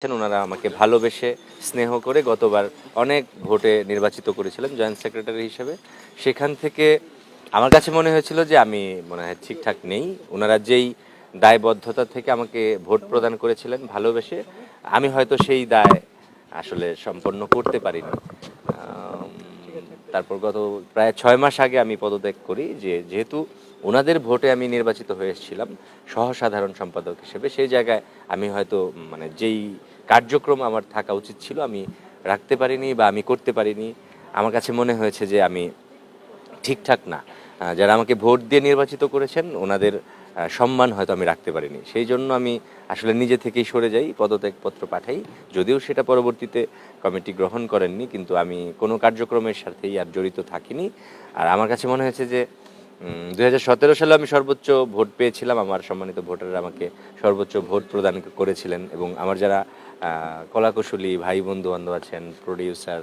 ওনারা আমাকে ভালোবেসে স্নেহ করে গতবার অনেক ভোটে নির্বাচিত করেছিলেন জয়েন্ট সেক্রেটারি হিসেবে। সেখান থেকে আমার কাছে মনে হয়েছিল যে আমি মনে হয় ঠিকঠাক নেই। ওনারা যেই দায়বদ্ধতা থেকে আমাকে ভোট প্রদান করেছিলেন ভালোবেসে, আমি হয়তো সেই দায় আসলে সম্পন্ন করতে পারিনি। তারপর গত প্রায় 6 মাস আগে আমি পদত্যাগ করি, যেহেতু ওনাদের ভোটে আমি নির্বাচিত হয়ে এসেছিলাম সহসাধারণ সম্পাদক হিসেবে। সেই জায়গায় আমি হয়তো মানে যেই কার্যক্রম আমার থাকা উচিত ছিল আমি রাখতে পারিনি বা আমি করতে পারিনি। আমার কাছে মনে হয়েছে যে আমি ঠিকঠাক না। যারা আমাকে ভোট দিয়ে নির্বাচিত করেছেন ওনাদের সম্মান হয়তো আমি রাখতে পারিনি। সেই জন্য আমি আসলে নিজে থেকেই সরে যাই, পদত্যাগপত্র পাঠাই। যদিও সেটা পরবর্তীতে কমিটি গ্রহণ করেননি, কিন্তু আমি কোনো কার্যক্রমের সাথেই আর জড়িত থাকিনি। আর আমার কাছে মনে হয়েছে যে 2017 সালে আমি সর্বোচ্চ ভোট পেয়েছিলাম। আমার সম্মানিত ভোটাররা আমাকে সর্বোচ্চ ভোট প্রদান করেছিলেন এবং আমার যারা কলাকুশলী ভাই বন্ধু বান্ধব আছেন, প্রডিউসার,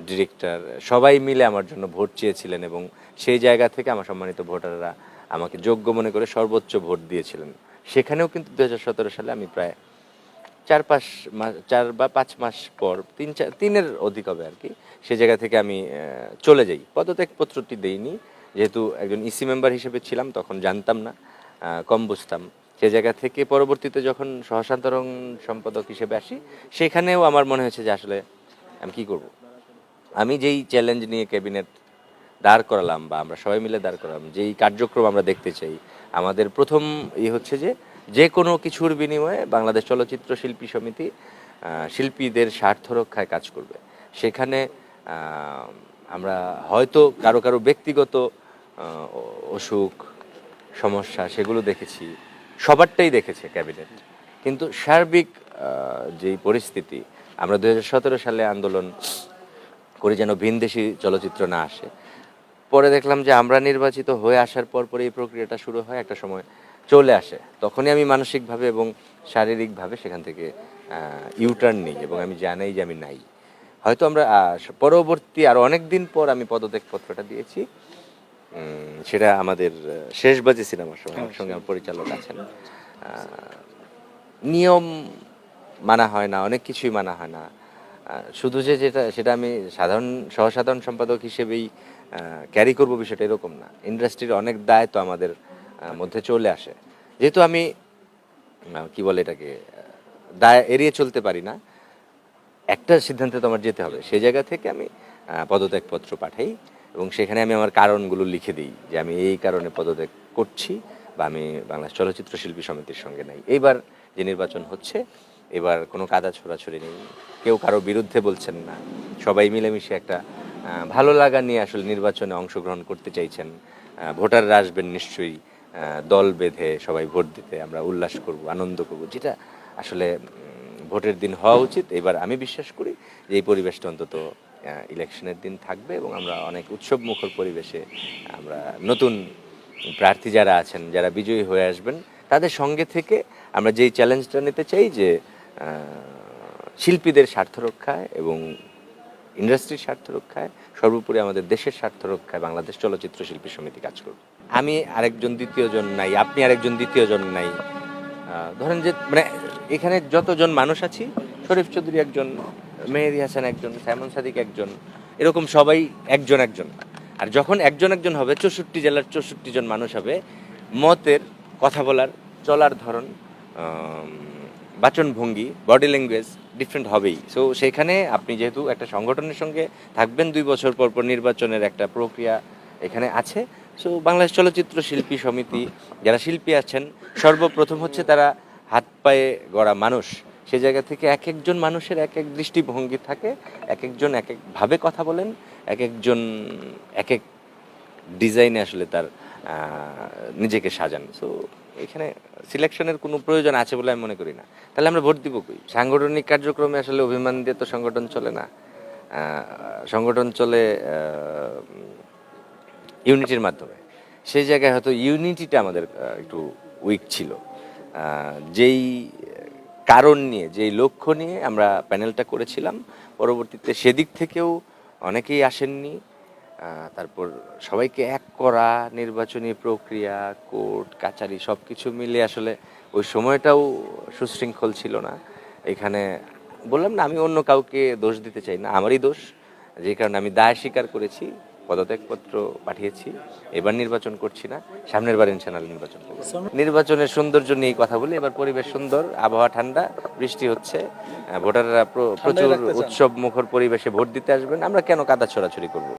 ডিরেক্টর, সবাই মিলে আমার জন্য ভোট চেয়েছিলেন এবং সেই জায়গা থেকে আমার সম্মানিত ভোটাররা আমাকে যোগ্য মনে করে সর্বোচ্চ ভোট দিয়েছিলেন। সেখানেও কিন্তু 2017 সালে আমি প্রায় 4-5 মাস, 4 বা 5 মাস পর, 3-4 দিনের অধিক হবে আর কি, সে জায়গা থেকে আমি চলে যাই। পদত্যাগপত্রটি দেইনি, যেহেতু একজন ইসি মেম্বার হিসেবে ছিলাম তখন জানতাম না, কম বুঝতাম। সে জায়গা থেকে পরবর্তীতে যখন সহসাধারণ সম্পাদক হিসেবে আসি, সেখানেও আমার মনে হয়েছে যে আসলে আমি কী করব। আমি যেই চ্যালেঞ্জ নিয়ে ক্যাবিনেট দাঁড় করালাম বা আমরা সবাই মিলে দাঁড় করালাম, যেই কার্যক্রম আমরা দেখতে চাই, আমাদের প্রথম হচ্ছে যে যে কোনো কিছুর বিনিময়ে বাংলাদেশ চলচ্চিত্র শিল্পী সমিতি শিল্পীদের স্বার্থ রক্ষায় কাজ করবে। সেখানে আমরা হয়তো কারো কারো ব্যক্তিগত অসুখ সমস্যা সেগুলো দেখেছি, সবারটাই দেখেছে ক্যাবিনেট, কিন্তু সার্বিক যেই পরিস্থিতি, আমরা 2017 সালে আন্দোলন করে যেন ভিনদেশি চলচ্চিত্র না আসে। পরে দেখলাম যে আমরা নির্বাচিত হয়ে আসার পর এই প্রক্রিয়াটা শুরু হয়, একটা সময় চলে আসে। তখনই আমি মানসিকভাবে এবং শারীরিকভাবে সেখান থেকে ইউটার্ন নিই এবং আমি জানাই যে আমি নাই। হয়তো আমরা পরবর্তী আরও অনেক দিন পর আমি পদত্যাগপত্রটা দিয়েছি। সেটা আমাদের শেষবাজি সিনেমার সময় আমার সঙ্গে আমার পরিচালক আছেন। নিয়ম মানা হয় না, অনেক কিছুই মানা হয় না। শুধু যে সেটা আমি সহসাধারণ সম্পাদক হিসেবেই ক্যারি করব বিষয়টা এরকম না। ইন্ডাস্ট্রির অনেক দায় তো আমাদের মধ্যে চলে আসে। যেহেতু আমি কি বলে এটাকে দায় এড়িয়ে চলতে পারি না, একটা সিদ্ধান্তে তো আমার যেতে হবে। সেই জায়গা থেকে আমি পদত্যাগপত্র পাঠাই এবং সেখানে আমি আমার কারণগুলো লিখে দিই যে আমি এই কারণে পদত্যাগ করছি বা আমি বাংলাদেশ চলচ্চিত্র শিল্পী সমিতির সঙ্গে নাই। এইবার যে নির্বাচন হচ্ছে, এবার কোনো কাদা ছোড়াছড়ি নেই, কেউ কারো বিরুদ্ধে বলছেন না, সবাই মিলেমিশে একটা ভালো লাগা নিয়ে আসলে নির্বাচনে অংশগ্রহণ করতে চাইছেন। ভোটাররা আসবেন নিশ্চয়ই, দল বেঁধে সবাই ভোট দিতে আমরা উল্লাস করব, আনন্দ করব, যেটা আসলে ভোটের দিন হওয়া উচিত। এবার আমি বিশ্বাস করি যে এই পরিবেশটা অন্তত ইলেকশনের দিন থাকবে এবং আমরা অনেক উৎসব মুখর পরিবেশে আমরা নতুন প্রার্থী যারা আছেন, যারা বিজয়ী হয়ে আসবেন, তাদের সঙ্গে থেকে আমরা যেই চ্যালেঞ্জটা নিতে চাই যে শিল্পীদের স্বার্থ রক্ষায় এবং ইন্ডাস্ট্রির স্বার্থ রক্ষায়, সর্বোপরি আমাদের দেশের স্বার্থ রক্ষায় বাংলাদেশ চলচ্চিত্র শিল্পী সমিতি কাজ করবে। আমি আরেকজন দ্বিতীয় জন নাই, আপনি আরেকজন দ্বিতীয় জন নাই। ধরেন যে মানে এখানে যতজন মানুষ আছি, শরীফ চৌধুরী একজন, মেহেদী হাসান একজন, সাইমন সাদিক একজন, এরকম সবাই একজন একজন। আর যখন একজন একজন হবে, 64 জেলার 64 জন মানুষ হবে, মতের, কথা বলার, চলার ধরন, বাচনভঙ্গি, বডি ল্যাঙ্গুয়েজ ডিফারেন্ট হবেই। সো সেখানে আপনি যেহেতু একটা সংগঠনের সঙ্গে থাকবেন 2 বছর পর পর, নির্বাচনের একটা প্রক্রিয়া এখানে আছে। সো বাংলাদেশ চলচ্চিত্র শিল্পী সমিতি যারা শিল্পী আছেন, সর্বপ্রথম হচ্ছে তারা হাত পায়ে গড়া মানুষ। সে জায়গা থেকে এক একজন মানুষের এক এক দৃষ্টিভঙ্গি থাকে, এক একজন এক একভাবে কথা বলেন, এক একজন এক এক ডিজাইনে আসলে তার নিজেকে সাজান। সো এখানে সিলেকশনের কোনো প্রয়োজন আছে বলে আমি মনে করি না। তাহলে আমরা ভোট দিব কই? সাংগঠনিক কার্যক্রমে আসলে অভিমান দিয়ে তো সংগঠন চলে না। সংগঠন চলে ইউনিটির মাধ্যমে। সেই জায়গায় হয়তো ইউনিটিটা আমাদের একটু উইক ছিল। যেই কারণ নিয়ে, যেই লক্ষ্য নিয়ে আমরা প্যানেলটা করেছিলাম, পরবর্তীতে সেদিক থেকেও অনেকেই আসেননি। তারপর সবাইকে এক করা, নির্বাচনী প্রক্রিয়া, কোর্ট কাচারি সব কিছু মিলে আসলে ওই সময়টাও সুশৃঙ্খল ছিল না। এখানে বললাম না, আমি অন্য কাউকে দোষ দিতে চাই না, আমারই দোষ, যে কারণে আমি দায় স্বীকার করেছি, পদত্যাগপত্র পাঠিয়েছি। এবার নির্বাচন করছি না, সামনের বার ইনশাআল্লাহ নির্বাচন করব। নির্বাচনের সৌন্দর্য নিয়ে কথা বলি, এবার পরিবেশ সুন্দর, আবহাওয়া ঠান্ডা, বৃষ্টি হচ্ছে, ভোটাররা প্রচুর উৎসব মুখর পরিবেশে ভোট দিতে আসবেন, আমরা কেন কাদা ছোড়াছুড়ি করব।